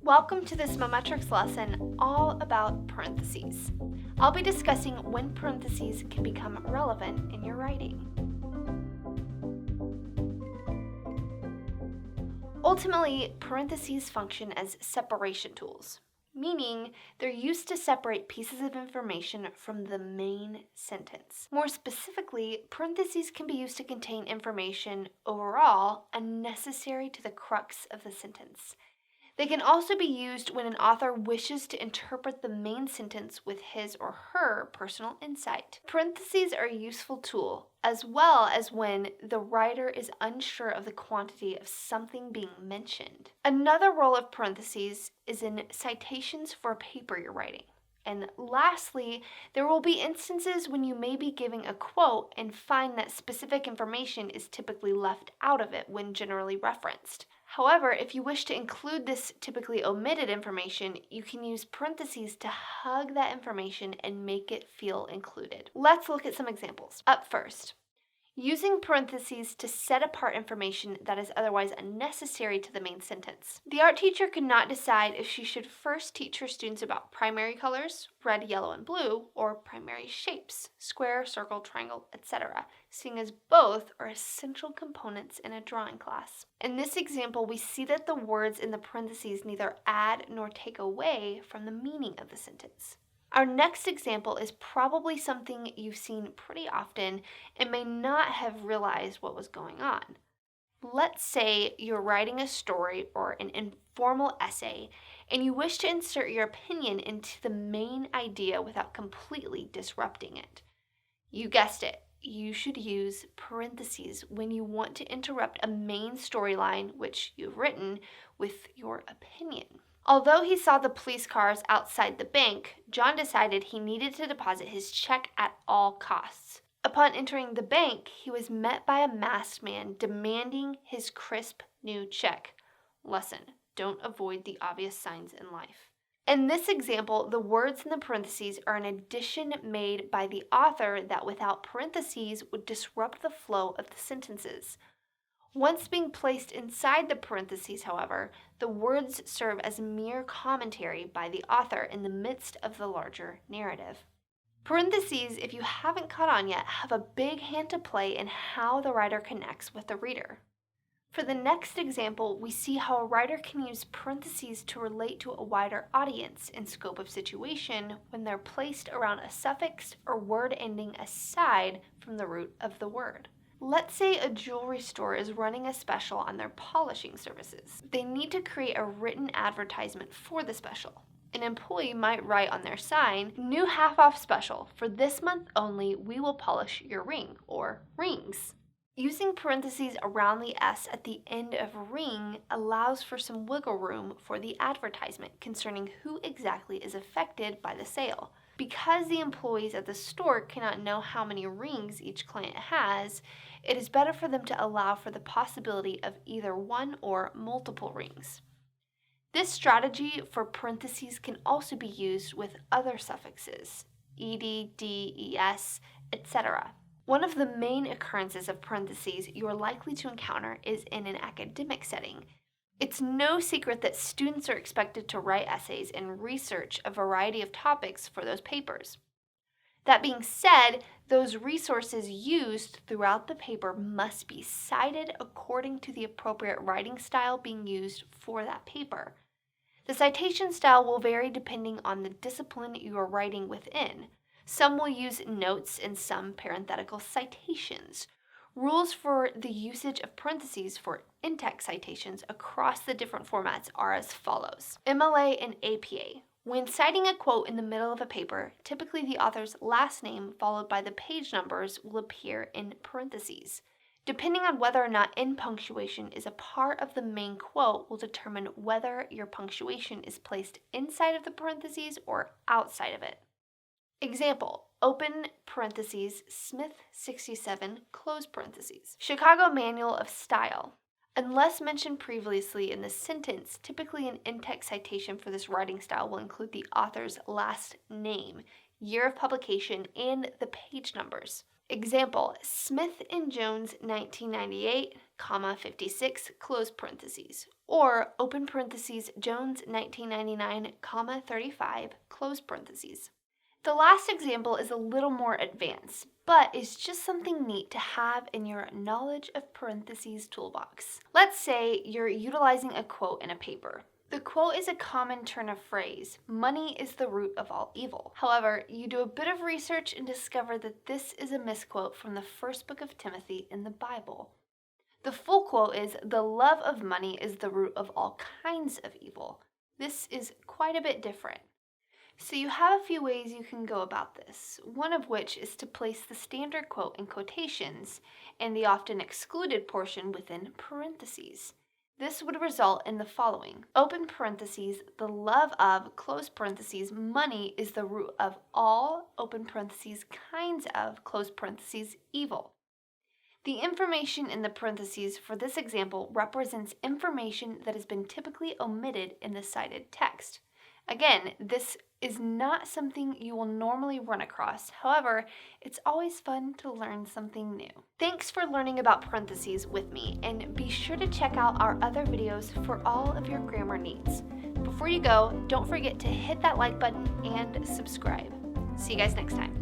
Welcome to this Mometrix lesson all about parentheses. I'll be discussing when parentheses can become relevant in your writing. Ultimately, parentheses function as separation tools, meaning they're used to separate pieces of information from the main sentence. More specifically, parentheses can be used to contain information overall unnecessary to the crux of the sentence. They can also be used when an author wishes to interpret the main sentence with his or her personal insight. Parentheses are a useful tool, as well as when the writer is unsure of the quantity of something being mentioned. Another role of parentheses is in citations for a paper you're writing. And lastly, there will be instances when you may be giving a quote and find that specific information is typically left out of it when generally referenced. However, if you wish to include this typically omitted information, you can use parentheses to hug that information and make it feel included. Let's look at some examples. Up first, using parentheses to set apart information that is otherwise unnecessary to the main sentence. The art teacher could not decide if she should first teach her students about primary colors, red, yellow, and blue, or primary shapes, square, circle, triangle, etc., seeing as both are essential components in a drawing class. In this example, we see that the words in the parentheses neither add nor take away from the meaning of the sentence. Our next example is probably something you've seen pretty often and may not have realized what was going on. Let's say you're writing a story or an informal essay and you wish to insert your opinion into the main idea without completely disrupting it. You guessed it, you should use parentheses when you want to interrupt a main storyline which you've written with your opinion. Although he saw the police cars outside the bank, John decided he needed to deposit his check at all costs. Upon entering the bank, he was met by a masked man demanding his crisp new check. Lesson: don't avoid the obvious signs in life. In this example, the words in the parentheses are an addition made by the author that without parentheses would disrupt the flow of the sentences. Once being placed inside the parentheses, however, the words serve as mere commentary by the author in the midst of the larger narrative. Parentheses, if you haven't caught on yet, have a big hand to play in how the writer connects with the reader. For the next example, we see how a writer can use parentheses to relate to a wider audience and scope of situation when they're placed around a suffix or word ending aside from the root of the word. Let's say a jewelry store is running a special on their polishing services. They need to create a written advertisement for the special. An employee might write on their sign, "New half-off special. For this month only, we will polish your ring," or rings. Using parentheses around the S at the end of ring allows for some wiggle room for the advertisement concerning who exactly is affected by the sale. Because the employees at the store cannot know how many rings each client has, it is better for them to allow for the possibility of either one or multiple rings. This strategy for parentheses can also be used with other suffixes, ed, d, es, etc. One of the main occurrences of parentheses you are likely to encounter is in an academic setting. It's no secret that students are expected to write essays and research a variety of topics for those papers. That being said, those resources used throughout the paper must be cited according to the appropriate writing style being used for that paper. The citation style will vary depending on the discipline you are writing within. Some will use notes and some parenthetical citations. Rules for the usage of parentheses for in-text citations across the different formats are as follows. MLA and APA. When citing a quote in the middle of a paper, typically the author's last name followed by the page numbers will appear in parentheses. Depending on whether or not end punctuation is a part of the main quote will determine whether your punctuation is placed inside of the parentheses or outside of it. Example, open parentheses, Smith 67, close parentheses. Chicago Manual of Style. Unless mentioned previously in the sentence, typically an in-text citation for this writing style will include the author's last name, year of publication, and the page numbers. Example, Smith and Jones 1998, 56, close parentheses. or open parentheses Jones 1999, comma 35, close parentheses. The last example is a little more advanced, but is just something neat to have in your knowledge of parentheses toolbox. Let's say you're utilizing a quote in a paper. The quote is a common turn of phrase, money is the root of all evil. However, you do a bit of research and discover that this is a misquote from the first book of Timothy in the Bible. The full quote is, the love of money is the root of all kinds of evil. This is quite a bit different. So you have a few ways you can go about this, one of which is to place the standard quote in quotations and the often excluded portion within parentheses. This would result in the following: open parentheses, the love of, close parentheses, money is the root of all, open parentheses, kinds of, close parentheses, evil. The information in the parentheses for this example represents information that has been typically omitted in the cited text. Again, this is not something you will normally run across. However, it's always fun to learn something new. Thanks for learning about parentheses with me, and be sure to check out our other videos for all of your grammar needs. Before you go, don't forget to hit that like button and subscribe. See you guys next time.